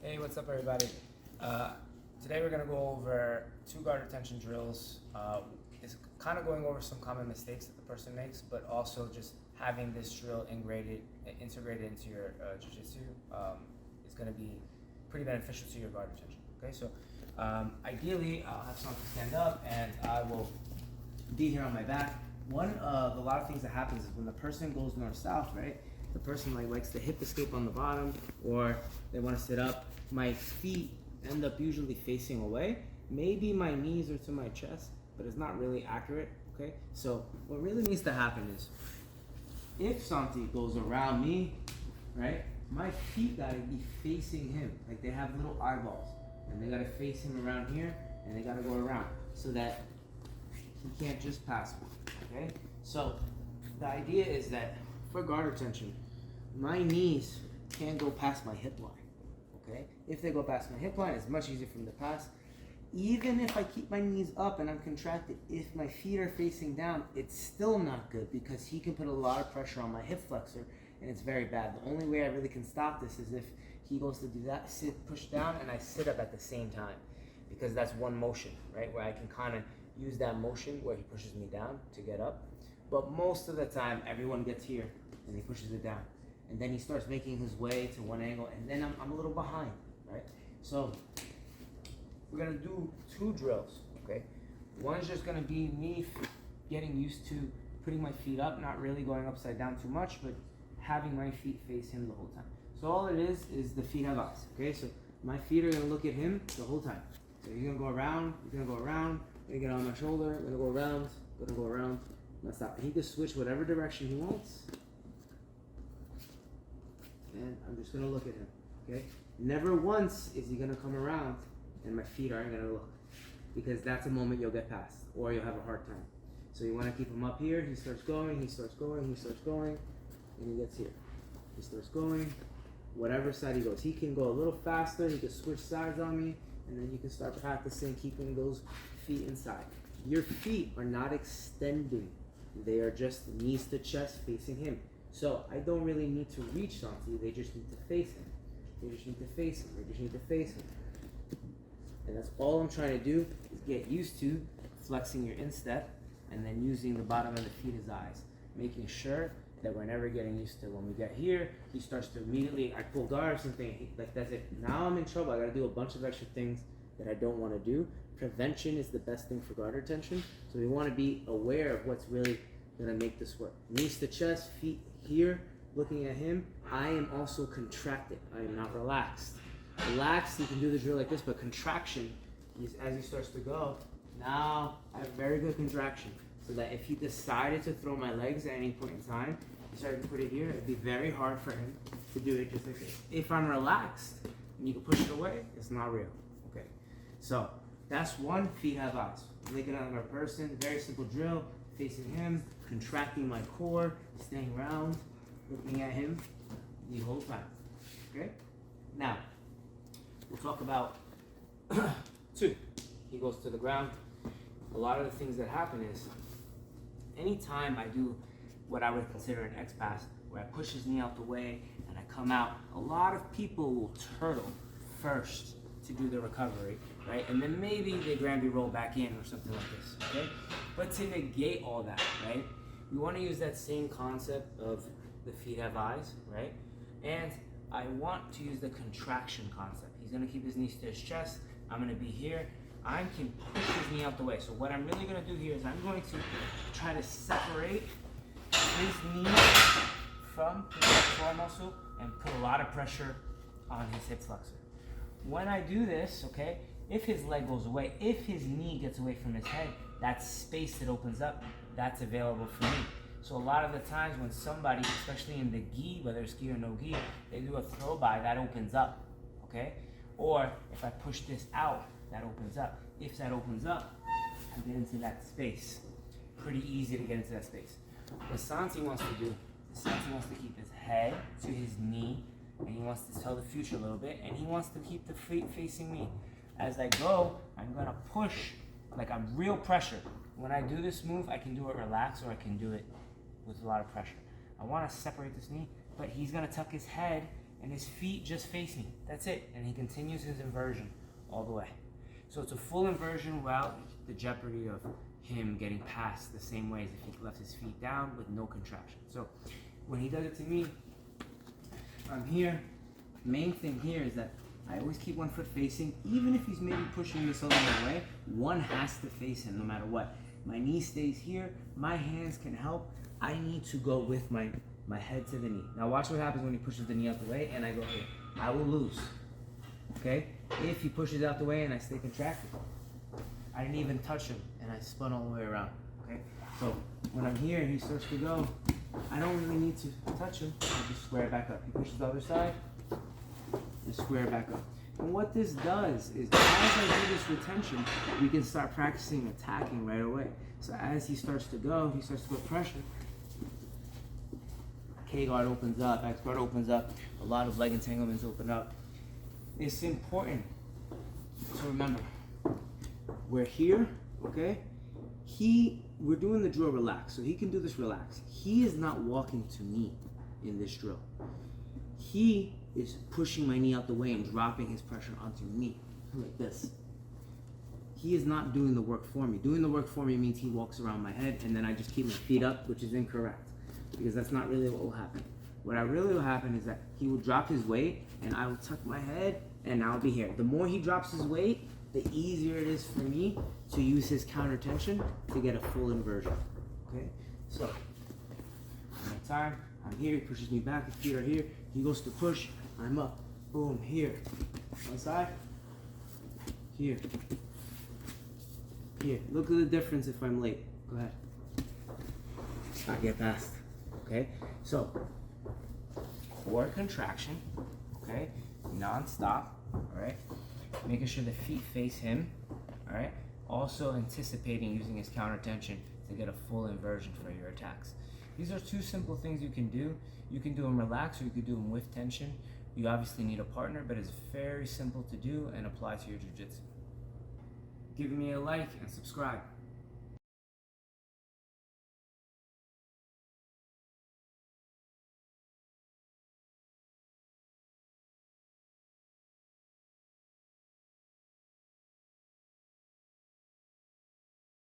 Hey, what's up, everybody? Today we're going to go over two guard retention drills. It's kind of going over some common mistakes that the person makes, but also just having this drill integrated into your jiu-jitsu is going to be pretty beneficial to your guard retention. Okay, so ideally I'll have someone stand up and I will be here on my back. One of a lot of things that happens is when the person goes north-south, right? The person likes to hip escape on the bottom, or they want to sit up. My feet end up usually facing away. Maybe my knees are to my chest, but it's not really accurate. Okay, so what really needs to happen is if Santi goes around me, right? My feet gotta be facing him, like they have little eyeballs, and they gotta face him around here, and they gotta go around so that he can't just pass me. Okay, so the idea is that for guard retention, my knees can't go past my hip line. Okay, if they go past my hip line, it's much easier for them to pass. Even if I keep my knees up and I'm contracted, if my feet are facing down, it's still not good because he can put a lot of pressure on my hip flexor, and it's very bad. The only way I really can stop this is if he goes to do that, push down, and I sit up at the same time, because that's one motion, right? Where I can kind of use that motion where he pushes me down to get up. But most of the time, everyone gets here and he pushes it down. And then he starts making his way to one angle, and then I'm a little behind, right? So we're gonna do two drills, okay? One's just gonna be me getting used to putting my feet up, not really going upside down too much, but having my feet face him the whole time. So all it is the feet have eyes, okay? So my feet are gonna look at him the whole time. So you're gonna go around, you're gonna go around, you're gonna get on my shoulder, I'm gonna go around, I'm gonna stop. And he can switch whatever direction he wants. And I'm just gonna look at him, okay? Never once is he gonna come around and my feet aren't gonna look, because that's a moment you'll get past, or you'll have a hard time. So you wanna keep him up here. He starts going, and he gets here. He starts going, whatever side he goes. He can go a little faster, he can switch sides on me, and then you can start practicing keeping those feet inside. Your feet are not extending. They are just knees to chest facing him. So I don't really need to reach Santi, they just need to face him. And that's all I'm trying to do, is get used to flexing your instep and then using the bottom of the feet as eyes. Making sure that we're never getting used to when we get here, he starts to immediately, I pull guard or something, like that's it. Now I'm in trouble, I gotta do a bunch of extra things that I don't wanna do. Prevention is the best thing for guard retention, so we wanna be aware of what's really gonna make this work. Knees to chest, feet here, looking at him. I am also contracted. I am not relaxed. Relaxed, you can do the drill like this, but contraction is as he starts to go. Now I have very good contraction, so that if he decided to throw my legs at any point in time, he started to put it here, it'd be very hard for him to do it just like this. If I'm relaxed and you can push it away, it's not real. Okay, so that's one. Feet have eyes. Looking at my person, very simple drill. Facing him, contracting my core, staying round, looking at him the whole time. Okay? Now, we'll talk about two. He goes to the ground. A lot of the things that happen is, anytime I do what I would consider an X pass, where I push his knee out the way and I come out, a lot of people will turtle first to do the recovery, right? And then maybe they Granby roll back in or something like this, okay? But to negate all that, right? We want to use that same concept of the feet have eyes, right? And I want to use the contraction concept. He's going to keep his knees to his chest. I'm going to be here. I can push his knee out the way. So what I'm really going to do here is I'm going to try to separate his knee from his core muscle and put a lot of pressure on his hip flexor. When I do this, okay, if his leg goes away, if his knee gets away from his head, that space that opens up, that's available for me. So a lot of the times when somebody, especially in the gi, whether it's gi or no gi, they do a throw by, that opens up, okay? Or if I push this out, that opens up. If that opens up, I get into that space. Pretty easy to get into that space. What Santi wants to do, Santi wants to keep his head to his knee, and he wants to tell the future a little bit, and he wants to keep the feet facing me. As I go, I'm gonna push like a real pressure. When I do this move, I can do it relaxed, or I can do it with a lot of pressure. I wanna separate this knee, but he's gonna tuck his head and his feet just face me. That's it. And he continues his inversion all the way. So it's a full inversion without the jeopardy of him getting passed the same way as if he left his feet down with no contraction. So when he does it to me, I'm here. Main thing here is that I always keep one foot facing. Even if he's maybe pushing this other way, one has to face him no matter what. My knee stays here. My hands can help. I need to go with my head to the knee. Now watch what happens when he pushes the knee out the way and I go here. I will lose. Okay? If he pushes out the way and I stay contracted. I didn't even touch him and I spun all the way around. Okay? So when I'm here and he starts to go, I don't really need to touch him. I just square it back up. He pushes the other side, just square it back up. And what this does is, as I do this retention, we can start practicing attacking right away. So as he starts to go, he starts to put pressure. K guard opens up, X guard opens up, a lot of leg entanglements open up. It's important to remember, we're here, okay? We're doing the drill relaxed, so he can do this relaxed. He is not walking to me in this drill. He is pushing my knee out the way and dropping his pressure onto me, like this. He is not doing the work for me. Doing the work for me means he walks around my head and then I just keep my feet up, which is incorrect, because that's not really what will happen. What really will happen is that he will drop his weight and I will tuck my head and I'll be here. The more he drops his weight, the easier it is for me to use his counter tension to get a full inversion. Okay? So, one more time. I'm here, he pushes me back, his feet are here. He goes to push, I'm up. Boom, here. One side. Here. Here. Look at the difference if I'm late. Go ahead. I get past. Okay? So, core contraction. Okay? Non-stop. Alright? Making sure the feet face him. Alright? Also anticipating using his counter tension to get a full inversion for your attacks. These are two simple things you can do. You can do them relaxed or you can do them with tension. You obviously need a partner, but it's very simple to do and apply to your jiu-jitsu. Give me a like and subscribe.